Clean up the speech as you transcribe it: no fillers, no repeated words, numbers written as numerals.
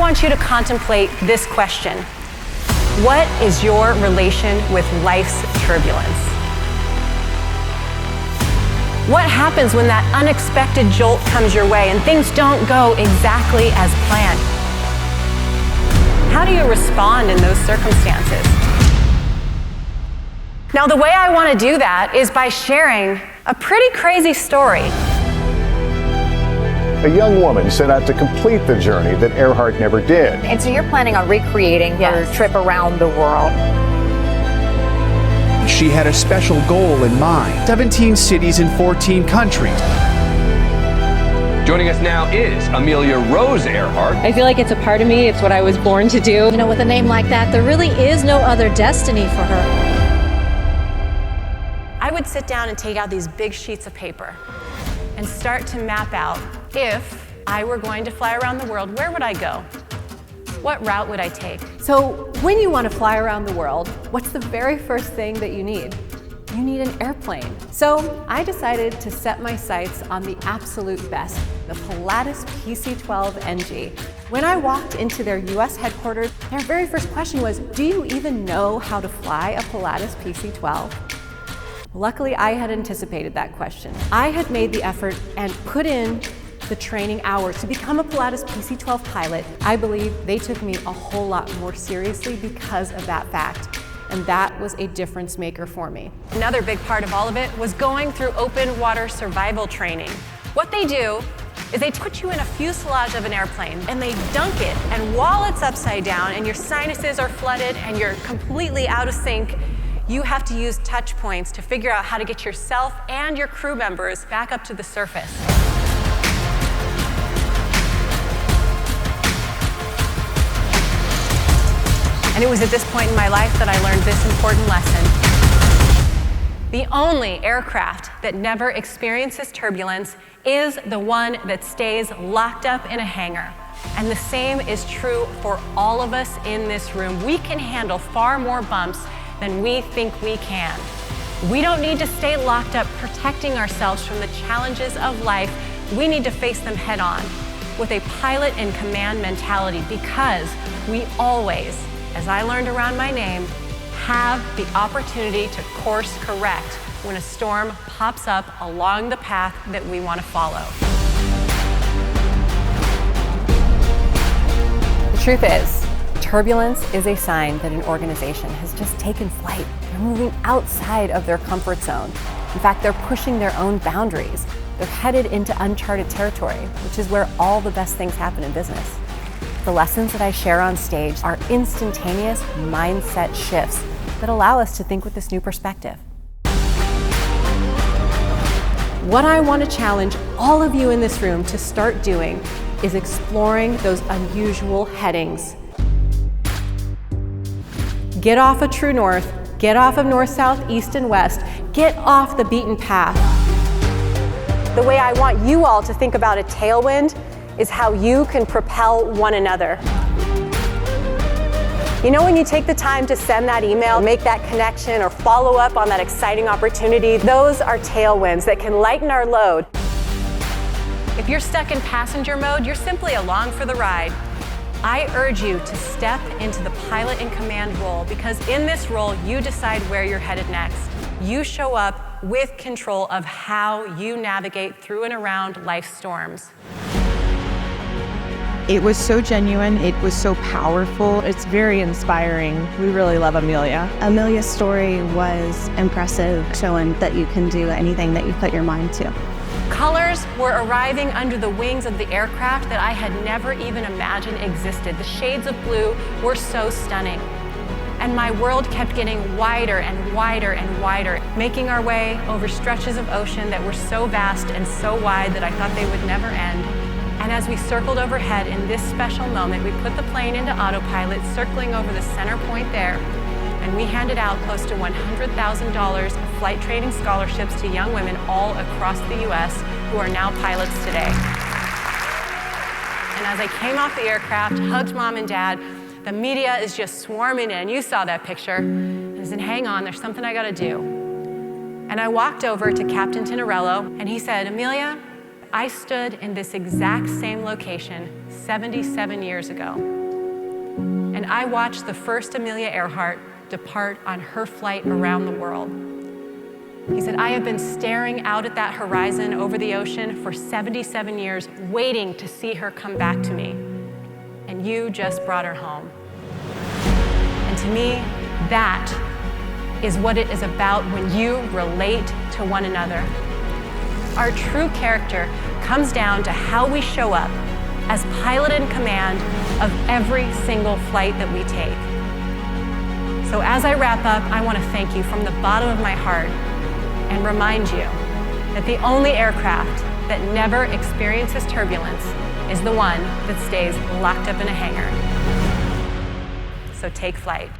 want you to contemplate this question. What is your relation with life's turbulence? What happens when that unexpected jolt comes your way and things don't go exactly as planned? How do you respond in those circumstances? Now, the way I want to do that is by sharing a pretty crazy story. A young woman set out to complete the journey that Earhart never did. And so you're planning on recreating her trip around the world. She had a special goal in mind, 17 cities in 14 countries. Joining us now is Amelia Rose Earhart. I feel like it's a part of me. It's what I was born to do. You know, with a name like that, there really is no other destiny for her. I would sit down and take out these big sheets of paper and start to map out, if I were going to fly around the world, where would I go? What route would I take? So when you want to fly around the world, what's the very first thing that you need? You need an airplane. So I decided to set my sights on the absolute best, the Pilatus PC-12NG. When I walked into their US headquarters, their very first question was, do you even know how to fly a Pilatus PC-12? Luckily, I had anticipated that question. I had made the effort and put in the training hours to become a Pilatus PC-12 pilot. I believe they took me a whole lot more seriously because of that fact. And that was a difference maker for me. Another big part of all of it was going through open water survival training. What they do is they put you in a fuselage of an airplane and they dunk it, and while it's upside down and your sinuses are flooded and you're completely out of sync, you have to use touch points to figure out how to get yourself and your crew members back up to the surface. And it was at this point in my life that I learned this important lesson. The only aircraft that never experiences turbulence is the one that stays locked up in a hangar. And the same is true for all of us in this room. We can handle far more bumps than we think we can. We don't need to stay locked up protecting ourselves from the challenges of life. We need to face them head on with a pilot in command mentality, because we always, as I learned around my name, have the opportunity to course correct when a storm pops up along the path that we want to follow. The truth is, turbulence is a sign that an organization has just taken flight. They're moving outside of their comfort zone. In fact, they're pushing their own boundaries. They're headed into uncharted territory, which is where all the best things happen in business. The lessons that I share on stage are instantaneous mindset shifts that allow us to think with this new perspective. What I want to challenge all of you in this room to start doing is exploring those unusual headings. Get off of true north, get off of north, south, east, and west, get off the beaten path. The way I want you all to think about a tailwind is how you can propel one another. You know, when you take the time to send that email, make that connection, or follow up on that exciting opportunity, those are tailwinds that can lighten our load. If you're stuck in passenger mode, you're simply along for the ride. I urge you to step into the pilot in command role, because in this role, you decide where you're headed next. You show up with control of how you navigate through and around life's storms. It was so genuine. It was so powerful. It's very inspiring. We really love Amelia. Amelia's story was impressive, showing that you can do anything that you put your mind to. Colors were arriving under the wings of the aircraft that I had never even imagined existed. The shades of blue were so stunning. And my world kept getting wider and wider and wider, making our way over stretches of ocean that were so vast and so wide that I thought they would never end. And as we circled overhead in this special moment, we put the plane into autopilot, circling over the center point there, and we handed out close to $100,000 of flight training scholarships to young women all across the US who are now pilots today. And as I came off the aircraft, hugged mom and dad, the media is just swarming in. You saw that picture. And I said, hang on, there's something I gotta do. And I walked over to Captain Tinarello, and he said, Amelia, I stood in this exact same location 77 years ago. I watched the first Amelia Earhart depart on her flight around the world. He said, I have been staring out at that horizon over the ocean for 77 years, waiting to see her come back to me. And you just brought her home. And to me, that is what it is about when you relate to one another. Our true character comes down to how we show up as pilot in command of every single flight that we take. So as I wrap up, I want to thank you from the bottom of my heart and remind you that the only aircraft that never experiences turbulence is the one that stays locked up in a hangar. So take flight.